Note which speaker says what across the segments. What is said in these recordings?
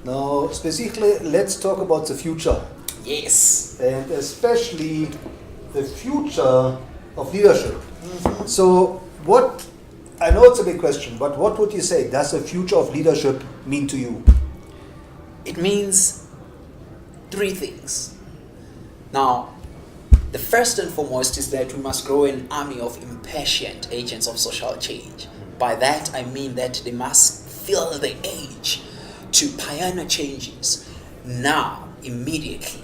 Speaker 1: Now, Sphesihle, let's talk about the future.
Speaker 2: Yes.
Speaker 1: And especially the future of leadership. So, I know it's a big question, but what would you say? Does the future of leadership mean to you?
Speaker 2: It means three things. Now, the first and foremost is that we must grow an army of impatient agents of social change. By that, I mean that they must feel the urge to pioneer changes now, immediately.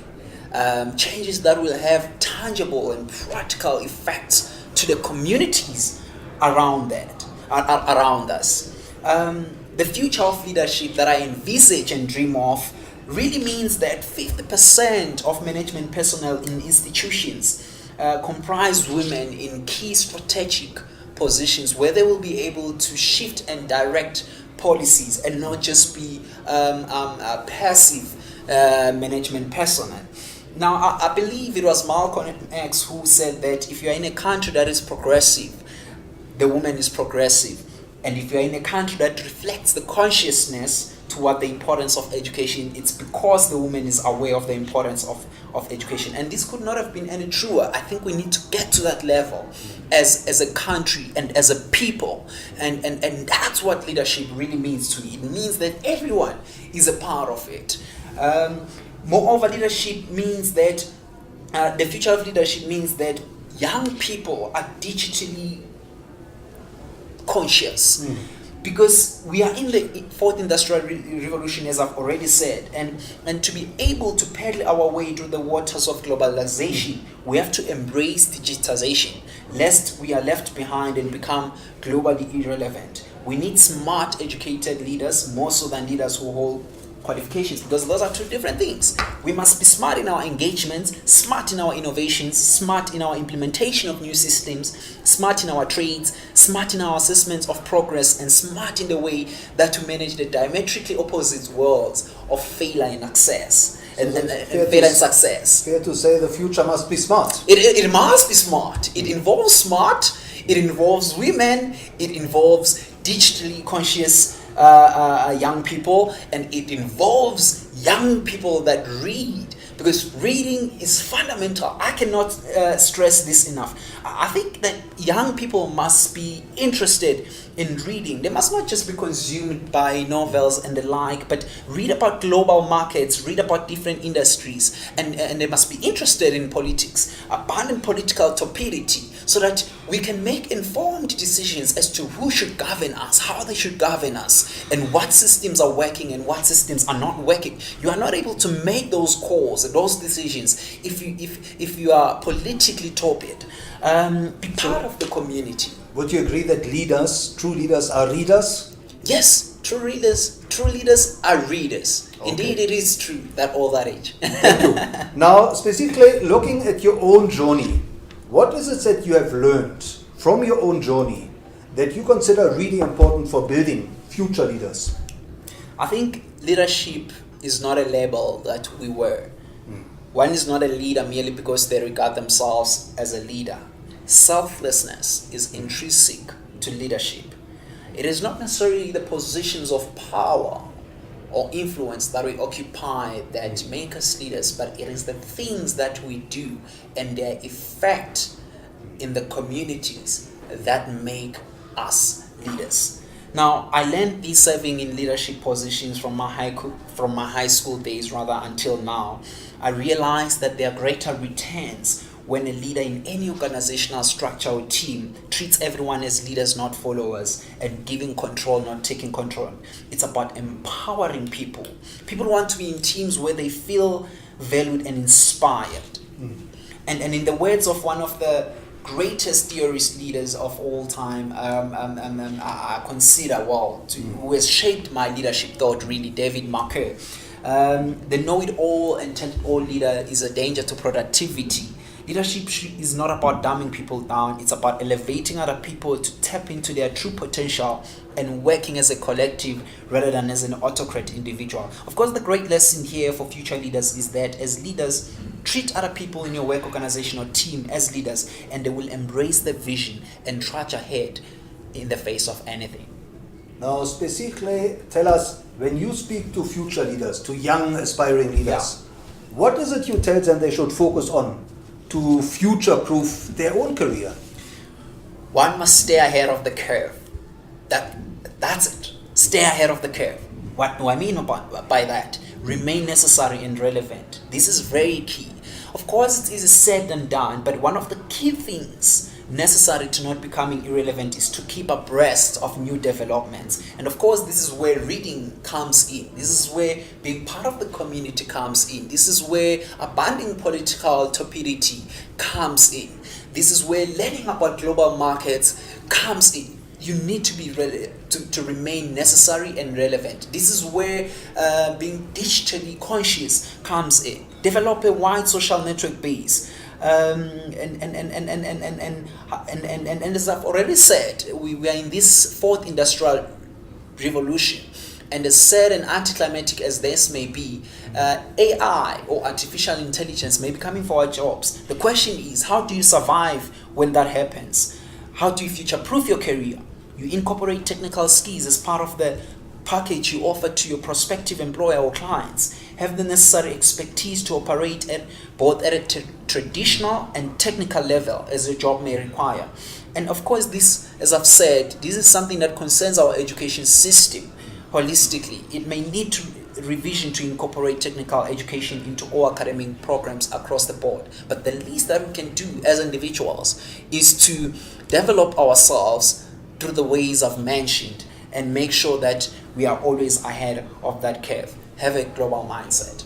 Speaker 2: Changes that will have tangible and practical effects to the communities around us. The future of leadership that I envisage and dream of really means that 50% of management personnel in institutions comprise women in key strategic positions where they will be able to shift and direct policies and not just be passive management personnel. Now, I believe it was Malcolm X who said that if you're in a country that is progressive, the woman is progressive. And if you're in a country that reflects the consciousness toward the importance of education, it's because the woman is aware of the importance of education. And this could not have been any truer. I think we need to get to that level as a country and as a people. And that's what leadership really means to me. It means that everyone is a part of it. Moreover, leadership means that the future of leadership means that young people are digitally conscious. Because we are in the fourth industrial revolution, as I've already said, and to be able to paddle our way through the waters of globalization, we have to embrace digitization, lest we are left behind and become globally irrelevant. We need smart, educated leaders, more so than leaders who hold qualifications, because those are two different things. We must be smart in our engagements, smart in our innovations, smart in our implementation of new systems, smart in our trades, smart in our assessments of progress, and smart in the way that to manage the diametrically opposite worlds of failure and success. And failure and success.
Speaker 1: Fair to say the future must be smart.
Speaker 2: It must be smart. It involves smart, it involves women, it involves digitally conscious young people, and it involves young people that read, because reading is fundamental. I cannot stress this enough. I think that young people must be interested in reading. They must not just be consumed by novels and the like, but read about global markets, read about different industries, and they must be interested in politics, abandon political torpidity, so that we can make informed decisions as to who should govern us, how they should govern us, and what systems are working and what systems are not working. You are not able to make those calls and those decisions if you are politically torpid. Be part of the community.
Speaker 1: Would you agree that true leaders are readers?
Speaker 2: Yes, true leaders are readers. Okay. Indeed, it is true that all that age.
Speaker 1: Thank you. Now, specifically looking at your own journey, what is it that you have learned from your own journey that you consider really important for building future leaders?
Speaker 2: I think leadership is not a label that we wear. One is not a leader merely because they regard themselves as a leader. Selflessness is intrinsic to leadership. It is not necessarily the positions of power or influence that we occupy that make us leaders, but it is the things that we do and their effect in the communities that make us leaders. Now, I learned this serving in leadership positions from my high school days until now. I realized that there are greater returns when a leader in any organizational structure or team treats everyone as leaders, not followers, and giving control, not taking control. It's about empowering people. People want to be in teams where they feel valued and inspired. And in the words of one of the greatest theorist leaders of all time, I consider, who has shaped my leadership thought, really, David Marquet. The know-it-all and tell-it-all leader is a danger to productivity. Leadership is not about dumbing people down. It's about elevating other people to tap into their true potential and working as a collective rather than as an autocrat individual. Of course, the great lesson here for future leaders is that as leaders, treat other people in your work organization or team as leaders, and they will embrace the vision and trudge ahead in the face of anything.
Speaker 1: Now, Sphesihle, tell us, when you speak to future leaders, to young aspiring leaders, what is it you tell them they should focus on to future-proof their own career?
Speaker 2: One must stay ahead of the curve. That's it. Stay ahead of the curve. What do I mean by that? Remain necessary and relevant. This is very key. Of course, it is said and done, but one of the key things necessary to not becoming irrelevant is to keep abreast of new developments. And of course, this is where reading comes in. This is where being part of the community comes in. This is where abandoning political torpidity comes in. This is where learning about global markets comes in. You need to be to remain necessary and relevant. This is where being digitally conscious comes in. Develop a wide social network base. And as I've already said, we are in this fourth industrial revolution. And as sad and anticlimactic as this may be, AI or artificial intelligence may be coming for our jobs. The question is, how do you survive when that happens? How do you future-proof your career? You incorporate technical skills as part of the package you offer to your prospective employer or clients. Have the necessary expertise to operate at both at a traditional and technical level as your job may require. And of course, this, as I've said, this is something that concerns our education system holistically. It may need to revision to incorporate technical education into all academic programs across the board. But the least that we can do as individuals is to develop ourselves through the ways I've mentioned and make sure that we are always ahead of that curve. Have a global mindset.